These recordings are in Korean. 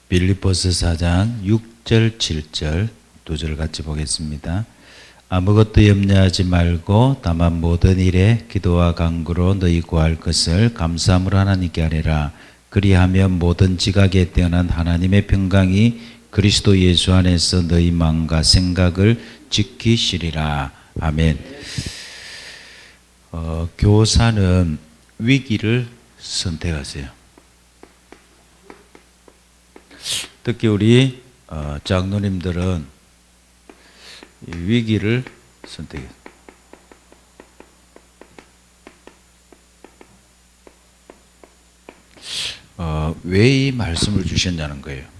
빌립보서 4장 6절 7절 두 절 같이 보겠습니다. 아무것도 염려하지 말고 다만 모든 일에 기도와 간구로 너희 구할 것을 감사함으로 하나님께 아뢰라. 그리하면 모든 지각에 뛰어난 하나님의 평강이 그리스도 예수 안에서 너희 마음과 생각을 지키시리라. 아멘. 교사는 위기를 선택하세요. 특히 우리 장로님들은 위기를 선택해요. 왜 이 말씀을 주셨냐는 거예요.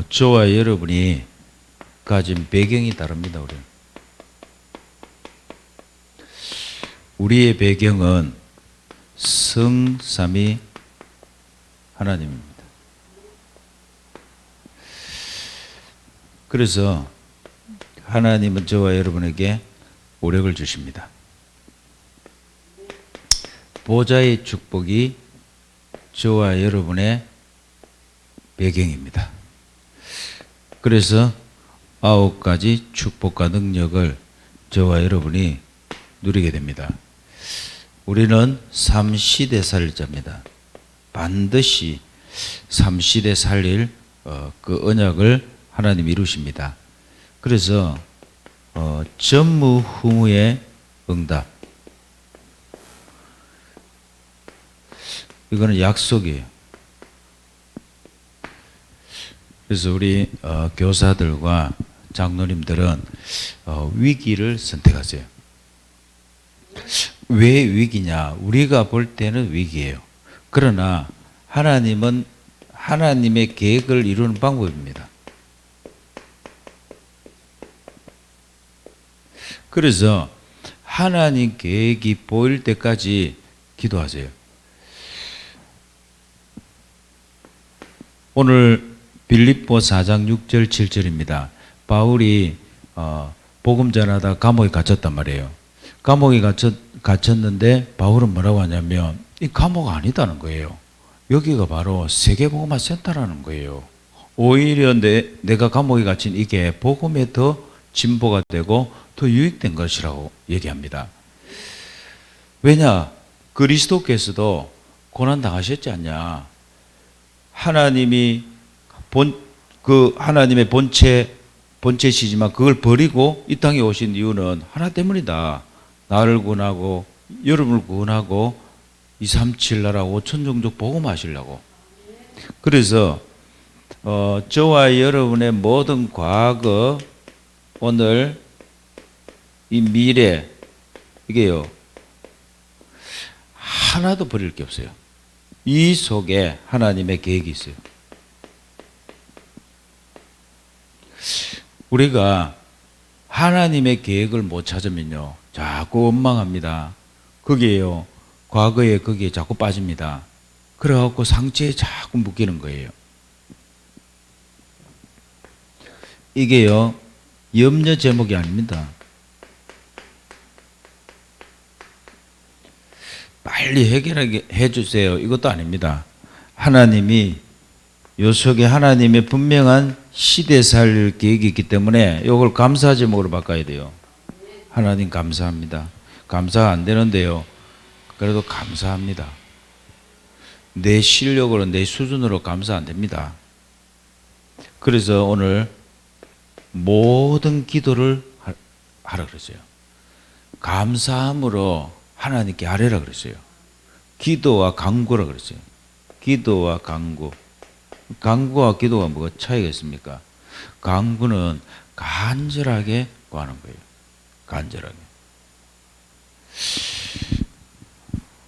저와 여러분이 가진 배경이 다릅니다. 우리의 배경은 성삼위 하나님입니다. 그래서 하나님은 저와 여러분에게 오력을 주십니다. 보좌의 축복이 저와 여러분의 배경입니다. 그래서 9가지 축복과 능력을 저와 여러분이 누리게 됩니다. 우리는 삼시대 살릴 자입니다. 반드시 삼시대 살릴 그 언약을 하나님 이루십니다. 그래서 전무후무의 응답, 이거는 약속이에요. 그래서 우리 교사들과 장로님들은 위기를 선택하세요. 왜 위기냐? 우리가 볼 때는 위기예요. 그러나 하나님은 하나님의 계획을 이루는 방법입니다. 그래서 하나님 계획이 보일 때까지 기도하세요. 오늘 빌립보 4장 6절 7절입니다. 바울이 복음 전하다 감옥에 갇혔단 말이에요. 감옥에 갇혔는데 바울은 뭐라고 하냐면 이 감옥 아니다는 거예요. 여기가 바로 세계복음화 센터라는 거예요. 오히려 내가 감옥에 갇힌 이게 복음에 더 진보가 되고 더 유익된 것이라고 얘기합니다. 왜냐? 그리스도께서도 고난 당하셨지 않냐? 하나님이 하나님의 본체시지만 그걸 버리고 이 땅에 오신 이유는 하나 때문이다. 나를 구원하고 여러분을 구원하고 237 나라 5천 종족 복음하시려고. 그래서 저와 여러분의 모든 과거, 오늘, 이 미래, 이게요 하나도 버릴 게 없어요. 이 속에 하나님의 계획이 있어요. 우리가 하나님의 계획을 못 찾으면요 자꾸 원망합니다. 거기에요 과거에 거기에 자꾸 빠집니다. 그래갖고 상처에 자꾸 묶이는 거예요. 이게요 염려 제목이 아닙니다. 빨리 해결하게 해주세요 이것도 아닙니다. 하나님이 요 속에 하나님의 분명한 시대 살 계획이 있기 때문에 이걸 감사 제목으로 바꿔야 돼요. 하나님 감사합니다. 감사가 안 되는데요 그래도 감사합니다. 내 실력으로 내 수준으로 감사 안 됩니다. 그래서 오늘 모든 기도를 하라 그랬어요. 감사함으로 하나님께 아뢰라 그랬어요. 기도와 간구라 그랬어요. 기도와 간구. 간구와 기도가 뭐가 차이가 있습니까? 간구는 간절하게 구하는 거예요. 간절하게.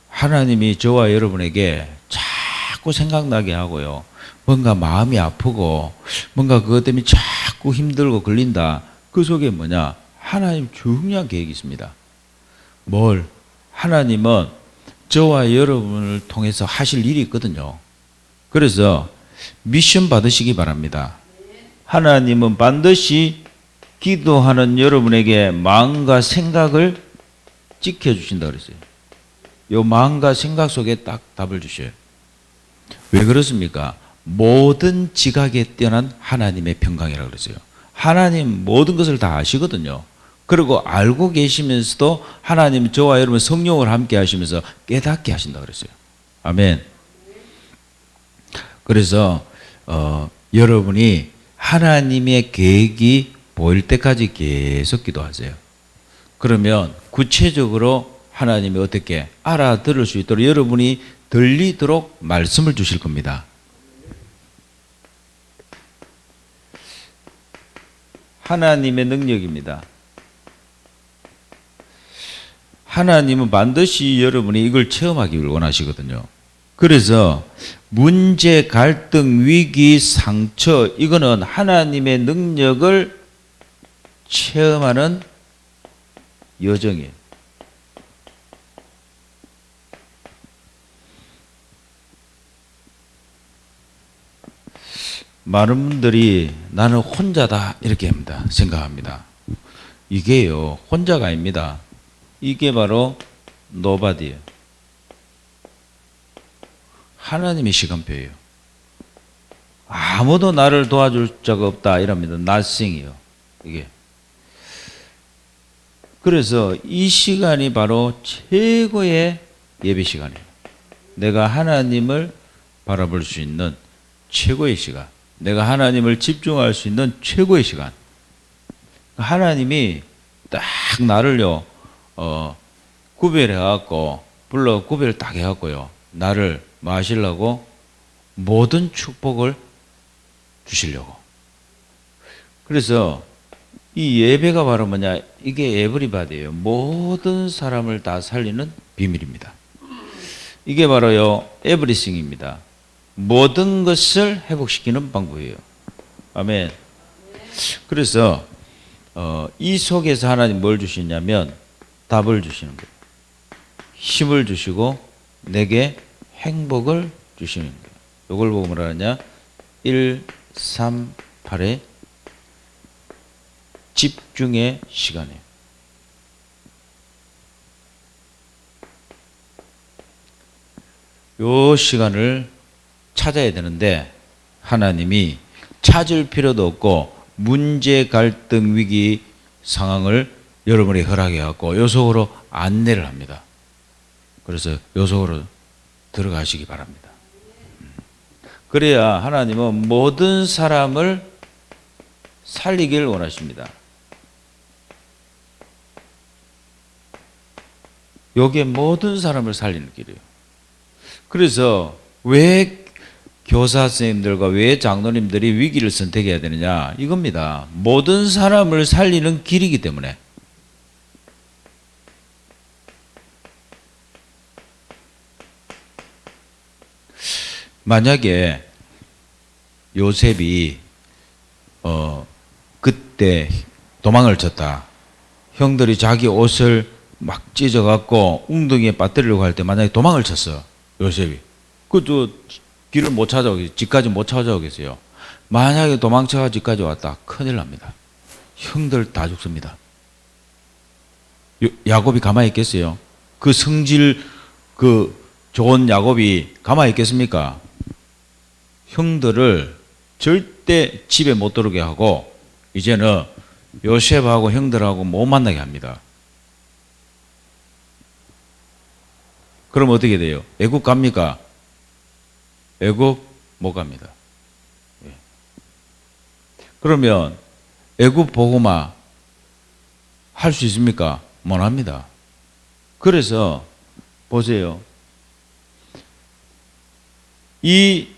하나님이 저와 여러분에게 자꾸 생각나게 하고요. 뭔가 마음이 아프고 뭔가 그것 때문에 자꾸 힘들고 걸린다. 그 속에 뭐냐? 하나님 중요한 계획이 있습니다. 뭘? 하나님은 저와 여러분을 통해서 하실 일이 있거든요. 그래서 미션 받으시기 바랍니다. 하나님은 반드시 기도하는 여러분에게 마음과 생각을 지켜주신다 그랬어요. 요 마음과 생각 속에 딱 답을 주셔요. 왜 그렇습니까? 모든 지각에 뛰어난 하나님의 평강이라고 그랬어요. 하나님 모든 것을 다 아시거든요. 그리고 알고 계시면서도 하나님 저와 여러분 성령을 함께 하시면서 깨닫게 하신다 그랬어요. 아멘. 그래서 여러분이 하나님의 계획이 보일 때까지 계속 기도하세요. 그러면 구체적으로 하나님이 어떻게 알아들을 수 있도록 여러분이 들리도록 말씀을 주실 겁니다. 하나님의 능력입니다. 하나님은 반드시 여러분이 이걸 체험하기를 원하시거든요. 그래서 문제, 갈등, 위기, 상처 이거는 하나님의 능력을 체험하는 여정이에요. 많은 분들이 나는 혼자다 이렇게 합니다. 생각합니다. 이게요 혼자가 아닙니다. 이게 바로 노바디예요. 하나님의 시간표예요. 아무도 나를 도와줄 자가 없다 이럽니다. nothing이요. 이게. 그래서 이 시간이 바로 최고의 예배 시간이에요. 내가 하나님을 바라볼 수 있는 최고의 시간. 내가 하나님을 집중할 수 있는 최고의 시간. 하나님이 딱 나를요, 구별해갖고, 구별 딱 해갖고요, 나를 뭐 하시려고? 모든 축복을 주시려고. 그래서 이 예배가 바로 뭐냐? 이게 에브리바디예요. 모든 사람을 다 살리는 비밀입니다. 이게 바로요, 에브리싱입니다. 모든 것을 회복시키는 방법이에요. 아멘. 그래서 이 속에서 하나님 뭘 주시냐면 답을 주시는 거예요. 힘을 주시고 내게 행복을 주시는 거예요. 이걸 보고 뭐라 하냐? 1, 3, 8의 집중의 시간이에요. 요 시간을 찾아야 되는데 하나님이 찾을 필요도 없고 문제, 갈등, 위기 상황을 여러분이 허락해 갖고 요 속으로 안내를 합니다. 그래서 요 속으로 들어가시기 바랍니다. 그래야 하나님은 모든 사람을 살리기를 원하십니다. 요게 모든 사람을 살리는 길이에요. 그래서 왜 교사 선생님들과 왜 장로님들이 위기를 선택해야 되느냐 이겁니다. 모든 사람을 살리는 길이기 때문에. 만약에 요셉이 그때 도망을 쳤다. 형들이 자기 옷을 막 찢어갖고 웅덩이에 빠뜨리려고 할 때 만약에 도망을 쳤어. 요셉이. 그것도 길을 못 찾아오겠어요. 집까지 못 찾아오겠어요. 만약에 도망쳐가 집까지 왔다. 큰일 납니다. 형들 다 죽습니다. 야곱이 가만히 있겠어요? 그 성질, 그 좋은 야곱이 가만히 있겠습니까? 형들을 절대 집에 못 들어오게 하고 이제는 요셉하고 형들하고 못 만나게 합니다. 그럼 어떻게 돼요? 애국 갑니까? 애국 못 갑니다. 예. 그러면 애국 보고마 할 수 있습니까? 못 합니다. 그래서 보세요. 이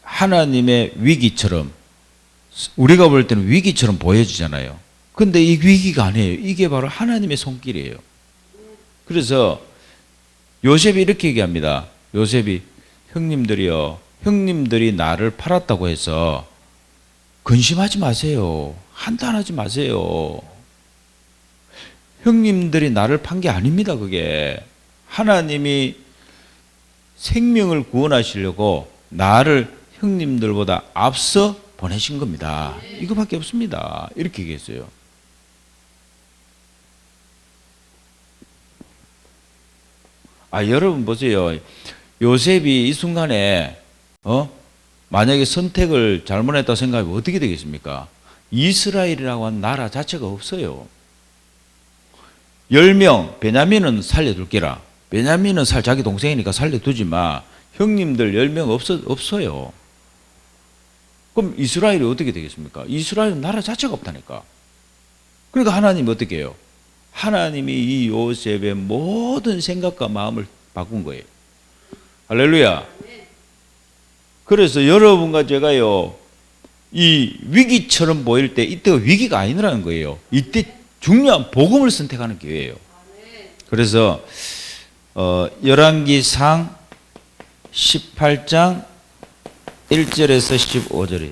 하나님의 위기처럼 우리가 볼 때는 위기처럼 보여지잖아요. 근데 이 위기가 아니에요. 이게 바로 하나님의 손길이에요. 그래서 요셉이 이렇게 얘기합니다. 요셉이 형님들이요. 형님들이 나를 팔았다고 해서 근심하지 마세요. 한탄하지 마세요. 형님들이 나를 판 게 아닙니다. 그게 하나님이 생명을 구원하시려고 나를 형님들보다 앞서 보내신 겁니다. 이거밖에 없습니다. 이렇게 얘기했어요. 여러분 보세요. 요셉이 이 순간에 만약에 선택을 잘못했다 생각하면 어떻게 되겠습니까? 이스라엘이라고 하는 나라 자체가 없어요. 10명 베냐민은 살려둘게라. 베냐민은 자기 동생이니까 살려두지만 형님들 10명 없어요. 그럼 이스라엘이 어떻게 되겠습니까? 이스라엘은 나라 자체가 없다니까. 그러니까 하나님이 어떻게 해요? 하나님이 이 요셉의 모든 생각과 마음을 바꾼 거예요. 할렐루야. 그래서 여러분과 제가요, 이 위기처럼 보일 때 이때가 위기가 아니라는 거예요. 이때 중요한 복음을 선택하는 기회예요. 그래서 열왕기상 18장 1절에서 15절에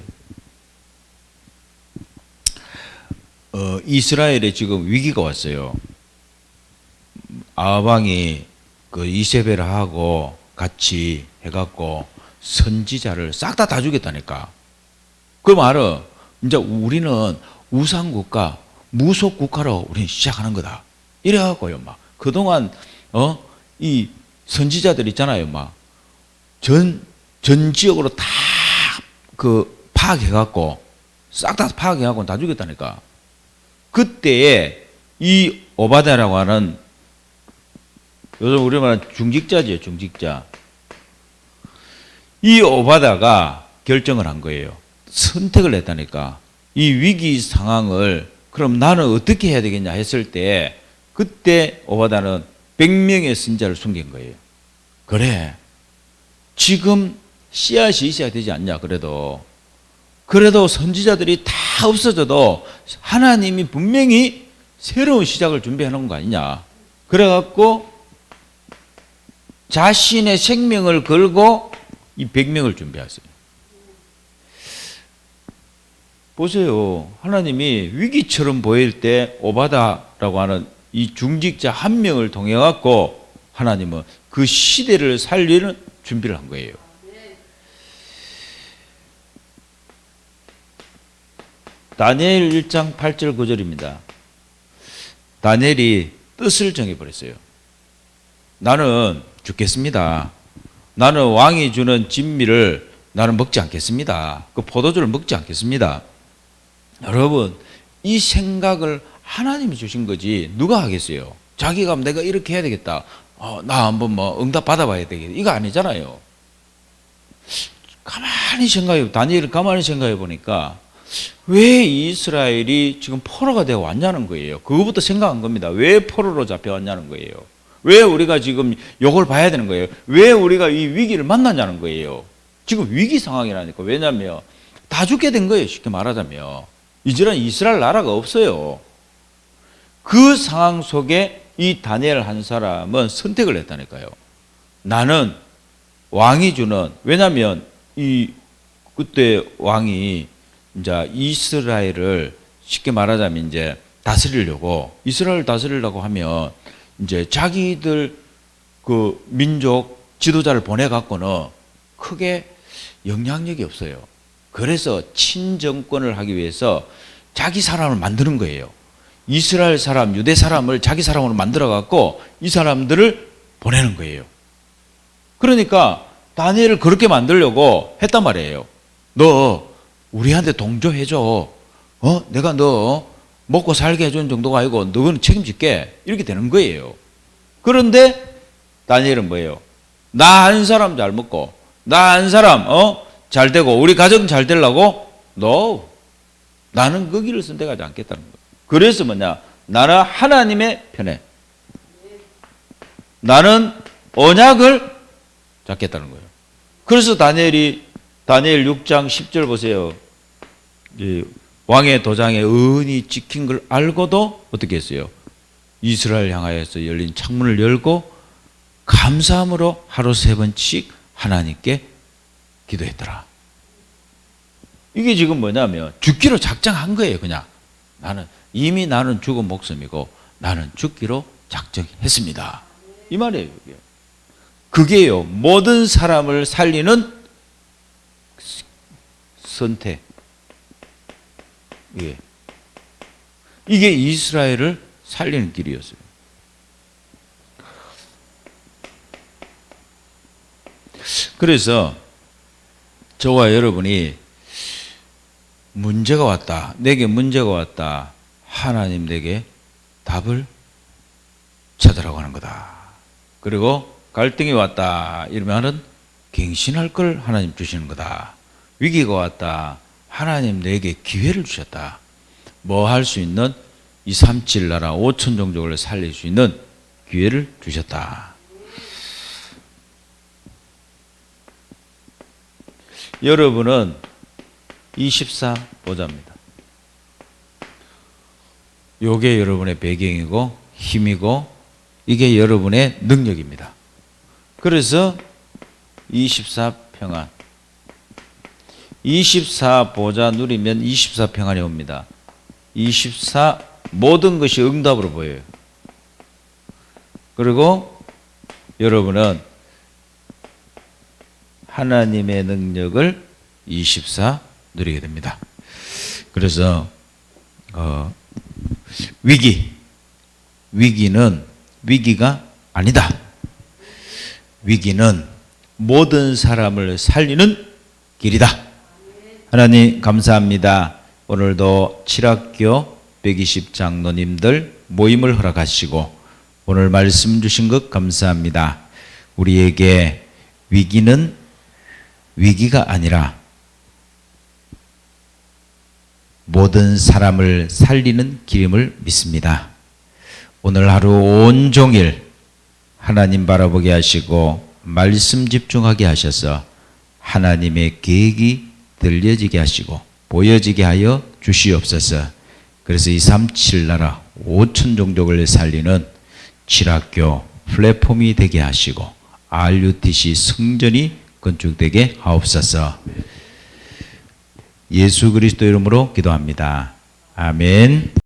이스라엘에 지금 위기가 왔어요. 아합왕이 그 이세벨하고 같이 해갖고 선지자를 싹 다 죽였다니까. 그 말은 이제 우리는 우상국가, 무속국가로 우리는 시작하는 거다. 이래갖고요, 막 그동안 이 선지자들 있잖아요, 막 전 지역으로 다 그 파악해갖고 싹 다 파악해갖고 다 죽였다니까. 그때에 이 오바댜라고 하는 요즘 우리 말하는 중직자지요, 중직자. 이 오바댜가 결정을 한 거예요. 선택을 했다니까. 이 위기 상황을 그럼 나는 어떻게 해야 되겠냐 했을 때 그때 오바댜는 100명의 선지자를 숨긴 거예요. 그래. 지금 씨앗이 있어야 되지 않냐. 그래도 선지자들이 다 없어져도 하나님이 분명히 새로운 시작을 준비해 놓은 거 아니냐. 그래갖고 자신의 생명을 걸고 이 100명을 준비했어요. 보세요. 하나님이 위기처럼 보일 때 오바다라고 하는 이 중직자 한 명을 통해 갖고 하나님은 그 시대를 살리는 준비를 한 거예요. 다니엘 1장 8절 9절입니다. 다니엘이 뜻을 정해버렸어요. 나는 죽겠습니다. 나는 왕이 주는 진미를 나는 먹지 않겠습니다. 그 포도주를 먹지 않겠습니다. 여러분, 이 생각을 하나님이 주신 거지 누가 하겠어요? 자기가 내가 이렇게 해야 되겠다. 나 한번 뭐 응답 받아봐야 되겠다. 이거 아니잖아요. 다니엘은 가만히 생각해 보니까 왜 이스라엘이 지금 포로가 되어 왔냐는 거예요. 그거부터 생각한 겁니다. 왜 포로로 잡혀왔냐는 거예요. 왜 우리가 지금 욕을 봐야 되는 거예요. 왜 우리가 이 위기를 만났냐는 거예요. 지금 위기 상황이라니까. 왜냐하면 다 죽게 된 거예요. 쉽게 말하자면. 이제는 이스라엘 나라가 없어요. 그 상황 속에 이 다니엘 한 사람은 선택을 했다니까요. 나는 왕이 주는, 왜냐하면 그때 왕이 이제 이스라엘을 쉽게 말하자면 이제 다스리려고, 이스라엘을 다스리려고 하면 이제 자기들 그 민족 지도자를 보내갖고는 크게 영향력이 없어요. 그래서 친정권을 하기 위해서 자기 사람을 만드는 거예요. 이스라엘 사람, 유대 사람을 자기 사람으로 만들어갖고 이 사람들을 보내는 거예요. 그러니까 다니엘을 그렇게 만들려고 했단 말이에요. 너 우리한테 동조해줘. 내가 너 먹고 살게 해주는 정도가 아니고 너는 책임질게. 이렇게 되는 거예요. 그런데 다니엘은 뭐예요? 나 한 사람 잘 먹고 나 한 사람 잘 되고 우리 가정 잘 되려고? No. 나는 그 길을 선택하지 않겠다는 거예요. 그래서 뭐냐? 나는 하나님의 편에 나는 언약을 잡겠다는 거예요. 그래서 다니엘 6장 10절 보세요. 왕의 도장에 은이 찍힌 걸 알고도 어떻게 했어요? 이스라엘 향하여서 열린 창문을 열고 감사함으로 하루 3번씩 하나님께 기도했더라. 이게 지금 뭐냐면 죽기로 작정한 거예요. 그냥 이미 나는 죽은 목숨이고 나는 죽기로 작정했습니다. 이 말이에요. 그게요, 모든 사람을 살리는 선택. 이게 이스라엘을 살리는 길이었어요. 그래서 저와 여러분이 문제가 왔다, 내게 문제가 왔다, 하나님 내게 답을 찾으라고 하는 거다. 그리고 갈등이 왔다 이러면은 갱신할 걸 하나님 주시는 거다. 위기가 왔다, 하나님 내게 기회를 주셨다. 뭐 할 수 있는 237 나라 5천 종족을 살릴 수 있는 기회를 주셨다. 여러분은 24보좌입니다. 요게 여러분의 배경이고 힘이고 이게 여러분의 능력입니다. 그래서 24평안, 24보좌 누리면 24평안이 옵니다. 24 모든 것이 응답으로 보여요. 그리고 여러분은 하나님의 능력을 24 누리게 됩니다. 그래서 위기는 위기가 아니다. 위기는 모든 사람을 살리는 길이다. 하나님 감사합니다. 오늘도 7학교 120 장로님들 모임을 허락하시고 오늘 말씀 주신 것 감사합니다. 우리에게 위기는 위기가 아니라 모든 사람을 살리는 길임을 믿습니다. 오늘 하루 온종일 하나님 바라보게 하시고 말씀 집중하게 하셔서 하나님의 계획이 들려지게 하시고 보여지게 하여 주시옵소서. 그래서 237 나라 5천 종족을 살리는 7학교 플랫폼이 되게 하시고 RUTC 성전이 건축되게 하옵소서. 예수 그리스도 이름으로 기도합니다. 아멘.